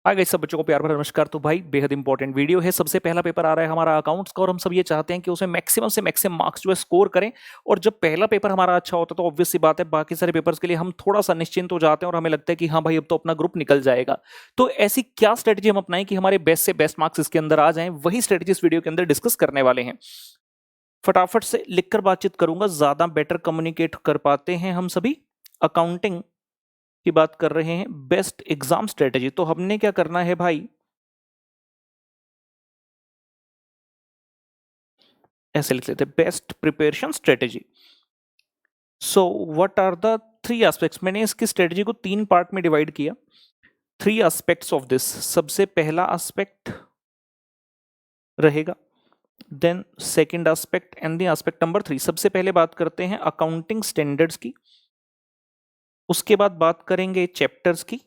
Hi guys, सब बच्चों को प्यार भरा नमस्कार। तो भाई बेहद इंपॉर्टेंट वीडियो है। सबसे पहला पेपर आ रहा है हमारा अकाउंट्स का और हम सब ये चाहते हैं कि उसमें मैक्सिमम से मैक्सिमम मार्क्स जो है स्कोर करें। और जब पहला पेपर हमारा अच्छा होता है तो ऑब्वियस सी बात है बाकी सारे पेपर्स के लिए हम थोड़ा सा निश्चिंत हो जाते हैं और हमें लगता है कि हाँ भाई अब तो अपना ग्रुप निकल जाएगा। तो ऐसी क्या स्ट्रेटेजी हम अपनाएं कि हमारे बेस्ट से बेस्ट मार्क्स इसके अंदर आ जाएं, वही स्ट्रेटेजी इस वीडियो के अंदर डिस्कस करने वाले हैं। फटाफट से लिखकर बातचीत करूंगा, ज्यादा बेटर कम्युनिकेट कर पाते हैं हम सभी। अकाउंटिंग की बात कर रहे हैं, बेस्ट एग्जाम स्ट्रेटेजी। तो हमने क्या करना है भाई, ऐसे लिख लेते हैं best preparation strategy. So what are the three aspects. मैंने इसकी स्ट्रेटेजी को तीन पार्ट में डिवाइड किया। Three aspects of this. सबसे पहला एस्पेक्ट रहेगा, then second aspect and the aspect number 3। सबसे पहले बात करते हैं अकाउंटिंग स्टैंडर्ड्स की, उसके बाद बात करेंगे चैप्टर्स की,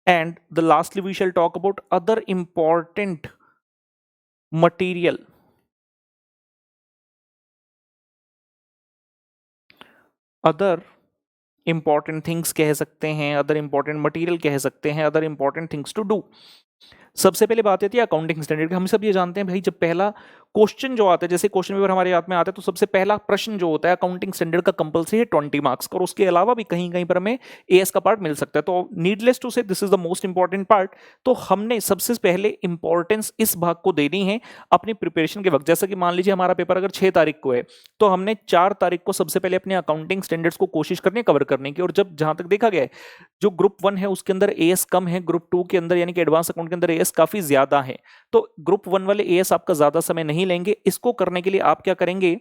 and the lastly we shall talk about other important material, other important things कह सकते हैं, अदर इंपॉर्टेंट मटेरियल कह सकते हैं, other important things to do. सबसे पहले बात आती है अकाउंटिंग स्टैंडर्ड की। हम सब ये जानते हैं भाई, जब पहला क्वेश्चन जो आता है, जैसे क्वेश्चन पेपर हमारे हाथ में आता है, तो सबसे पहला प्रश्न जो होता है अकाउंटिंग स्टैंडर्ड का कंपलसरी है 20 मार्क्स का, और उसके अलावा भी कहीं कहीं पर हमें एएस का पार्ट मिल सकता है। तो नीडलेस टू से this is the most important part. तो हमने सबसे पहले इंपॉर्टेंस इस भाग को देनी है अपनी प्रिपरेशन के वक्त। जैसा कि मान लीजिए हमारा पेपर अगर 6 तारीख को है, तो हमने 4 तारीख को सबसे पहले अपने अकाउंटिंग स्टैंडर्ड्स को कोशिश करनी है कवर करने की। और जब जहां तक देखा गया है, जो ग्रुप 1 है उसके अंदर एएस कम है, ग्रुप 2 के अंदर यानी कि एडवांस अकाउंट के अंदर एएस काफी ज्यादा है। तो ग्रुप 1 वाले एएस आपका ज्यादा समय नहीं लेंगे। इसको करने के लिए आप क्या करेंगे,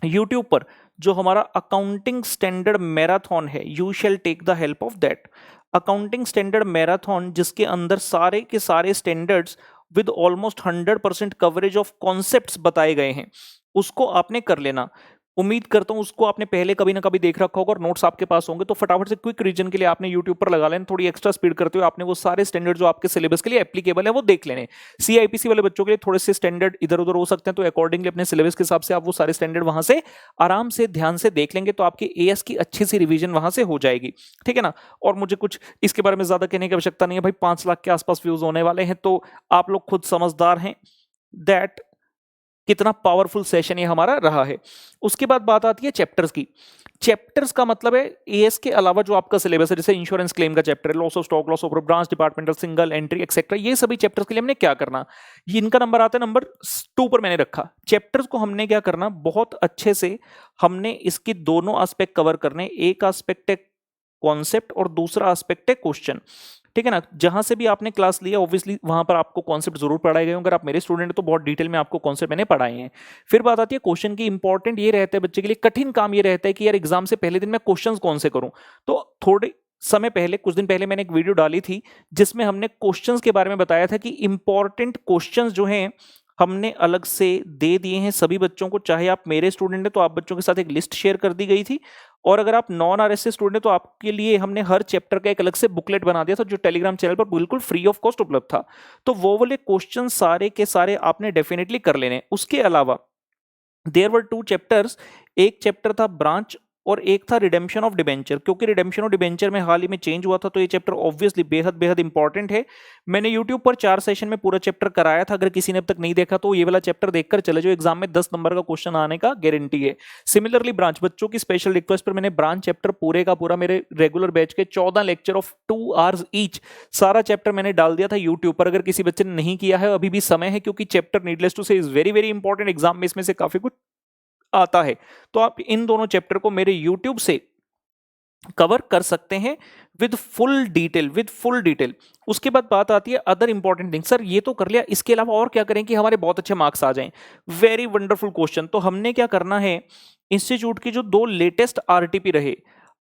यूट्यूब पर जो हमारा अकाउंटिंग स्टैंडर्ड मैराथन है, you shall take the help of that. Accounting standard marathon, जिसके अंदर सारे के सारे standards with almost 100% coverage of concepts बताए गए हैं, उसको आपने कर लेना। उम्मीद करता हूं उसको आपने पहले कभी ना कभी देख रखा होगा और नोट्स आपके पास होंगे। तो फटाफट से क्विक रीजन के लिए आपने यूट्यूब पर लगा लेना, थोड़ी एक्स्ट्रा स्पीड करते हुए आपने वो सारे स्टैंडर्ड जो आपके सिलेबस के लिए एप्लीकेबल है वो देख लेने। सीआईपीसी वाले बच्चों के लिए थोड़े से स्टैंडर्ड इधर उधर हो सकते हैं, तो अकॉर्डिंगली अपने सिलेबस के हिसाब से आप वो सारे स्टैंडर्ड वहां से आराम से ध्यान से देख लेंगे, तो आपके एएस की अच्छी सी रिवीजन वहां से हो जाएगी। ठीक है ना। और मुझे कुछ इसके बारे में ज्यादा कहने की आवश्यकता नहीं है भाई, 5 लाख के आसपास व्यूज होने वाले हैं, तो आप लोग खुद समझदार हैं दैट कितना पावरफुल सेशन ये हमारा रहा है। उसके बाद बात आती है चैप्टर्स की। चैप्टर्स का मतलब है एएस के अलावा जो आपका सिलेबस है, जैसे इंश्योरेंस क्लेम का चैप्टर है, loss of stock, loss of branch, departmental, single entry etcetera, ये सभी चैप्टर्स के लिए हमने क्या करना, ये इनका नंबर आता है नंबर 2 पर मैंने रखा। चैप्टर्स को हमने क्या करना, बहुत अच्छे से हमने इसकी दोनों एस्पेक्ट कवर करने। एक एस्पेक्ट है कॉन्सेप्ट और दूसरा एस्पेक्ट है क्वेश्चन। ठीक है ना। जहां से भी आपने क्लास लिया ऑब्वियसली वहां पर आपको कॉन्सेप्ट जरूर पढ़ाए गए होंगे। अगर आप मेरे स्टूडेंट हैं तो बहुत डिटेल में आपको कॉन्सेप्ट मैंने पढ़ाए हैं। फिर बात आती है क्वेश्चन की। इंपॉर्टेंट ये रहता है बच्चे के लिए, कठिन काम ये रहता है कि यार एग्जाम से पहले दिन मैं क्वेश्चन कौन से करूं। तो थोड़े समय पहले, कुछ दिन पहले मैंने एक वीडियो डाली थी जिसमें हमने क्वेश्चंस के बारे में बताया था कि इंपॉर्टेंट क्वेश्चंस जो हैं हमने अलग से दे दिए हैं सभी बच्चों को। चाहे आप मेरे स्टूडेंट हैं तो आप बच्चों के साथ एक लिस्ट शेयर कर दी गई थी, और अगर आप नॉन आरएसएस स्टूडेंट हैं तो आपके लिए हमने हर चैप्टर का एक अलग से बुकलेट बना दिया था जो टेलीग्राम चैनल पर बिल्कुल फ्री ऑफ कॉस्ट उपलब्ध था। तो वो वाले क्वेश्चन सारे के सारे आपने डेफिनेटली कर लेने। उसके अलावा देयर वर 2 चैप्टर्स। एक चैप्टर था ब्रांच और एक था रिडेम्पशन ऑफ डिबेंचर। क्योंकि रिडेम्पशन ऑफ डिबेंचर में हाल ही में चेंज हुआ था, तो ये चैप्टर ऑब्वियसली बेहद बेहद इंपॉर्टेंट है। मैंने यूट्यूब पर 4 सेशन में पूरा चैप्टर कराया था। अगर किसी ने अब तक नहीं देखा तो ये वाला चैप्टर देखकर चले जाओ, एग्जाम में 10 नंबर का क्वेश्चन आने का गारंटी है। सिमिलरली ब्रांच, बच्चों की स्पेशल रिक्वेस्ट पर मैंने ब्रांच चैप्टर पूरे का पूरा मेरे रेगुलर बैच के 14 लेक्चर ऑफ 2 आवर्स ईच, सारा चैप्टर मैंने डाल दिया था यूट्यूब पर। अगर किसी बच्चे ने नहीं किया है अभी भी समय है, क्योंकि चैप्टर नीडलेस टू से is very very important. Exam में इसमें से काफी कुछ आता है। तो आप इन दोनों चैप्टर को मेरे यूट्यूब से कवर कर सकते हैं with full detail, with full detail. उसके बाद बात आती है अदर इंपॉर्टेंट थिंग। सर ये तो कर लिया, इसके अलावा और क्या करें कि हमारे बहुत अच्छे मार्क्स आ जाएं। Very wonderful question. तो हमने क्या करना है, इंस्टीट्यूट की जो 2 लेटेस्ट आरटीपी रहे,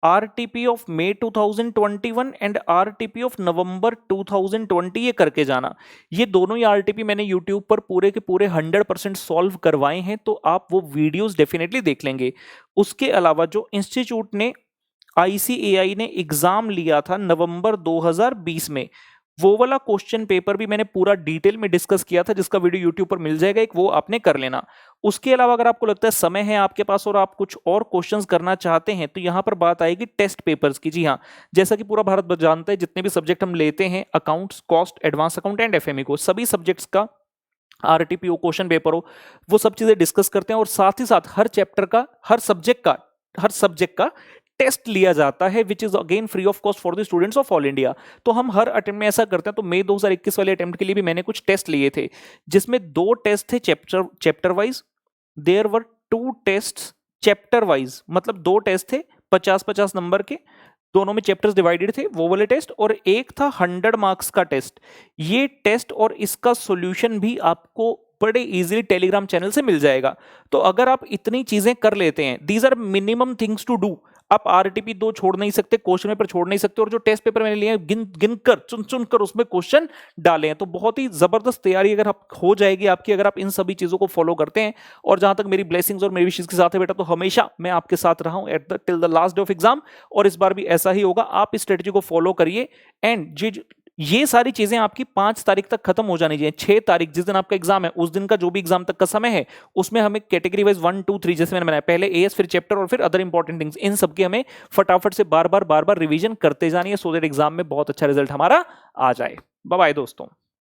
RTP of May 2021 and RTP of November 2020, ये करके जाना। ये दोनों ही आरटीपी मैंने यूट्यूब पर पूरे के पूरे 100% सॉल्व करवाए हैं, तो आप वो वीडियोस डेफिनेटली देख लेंगे। उसके अलावा जो इंस्टीट्यूट ने आईसीएआई ने एग्जाम लिया था नवंबर 2020 में, वो वाला क्वेश्चन पेपर भी मैंने पूरा डिटेल में डिस्कस किया था, जिसका वीडियो यूट्यूब पर मिल जाएगा, एक वो आपने कर लेना। उसके अलावा अगर आपको लगता है समय है आपके पास और आप कुछ और क्वेश्चंस करना चाहते हैं, तो यहां पर बात आएगी टेस्ट पेपर्स की। जी हाँ, जैसा कि पूरा भारत जानता है, जितने भी सब्जेक्ट हम लेते हैं, accounts, cost, advance account and FME को, सभी सब्जेक्ट्स का आरटीपीओ क्वेश्चन पेपर हो, वो सब चीजें डिस्कस करते हैं। और साथ ही साथ हर चैप्टर का, हर सब्जेक्ट का टेस्ट लिया जाता है, which is again free of cost for the students of all India. तो हम हर अटेम्प्ट में ऐसा करते हैं। तो मई 2021 वाले अटेम्प्ट के लिए भी मैंने कुछ टेस्ट लिए थे, जिसमें 2 टेस्ट थे chapter wise, there were 2 test chapter wise, मतलब 2 टेस्ट थे 50-50 नंबर के, दोनों में चैप्टर्स डिवाइडेड थे, वो वाले टेस्ट, और एक था 100 मार्क्स का टेस्ट। ये टेस्ट और इसका सॉल्यूशन भी आपको बड़े इजीली टेलीग्राम चैनल से मिल जाएगा। तो अगर आप इतनी चीजें कर लेते हैं, these are minimum things to do. आप आरटीपी 2 छोड़ नहीं सकते, क्वेश्चन पेपर छोड़ नहीं सकते, और जो टेस्ट पेपर मैंने लिए हैं गिन कर, चुन कर उसमें क्वेश्चन डाले हैं। तो बहुत ही जबरदस्त तैयारी अगर आप हो जाएगी आपकी, अगर आप इन सभी चीजों को फॉलो करते हैं। और जहां तक मेरी ब्लेसिंग्स और मेरी विशेष के साथ है बेटा, तो हमेशा मैं आपके साथ रहा हूं till the last day of exam, और इस बार भी ऐसा ही होगा। आप इस स्ट्रेटेजी को फॉलो करिए, एंड ये सारी चीजें आपकी 5 तारीख तक खत्म हो जानी चाहिए। 6 तारीख जिस दिन आपका एग्जाम है, उस दिन का जो भी एग्जाम तक का समय है, उसमें हमें कैटेगरी वाइज 1 2 3 जैसे मैंने बनाया, पहले एएस, फिर चैप्टर, और फिर अदर इंपॉर्टेंट थिंग्स, इन सबकी हमें फटाफट से बार बार रिवीजन करते जानी है, सो दैट एग्जाम में बहुत अच्छा रिजल्ट हमारा आ जाए। बाय बाय दोस्तों।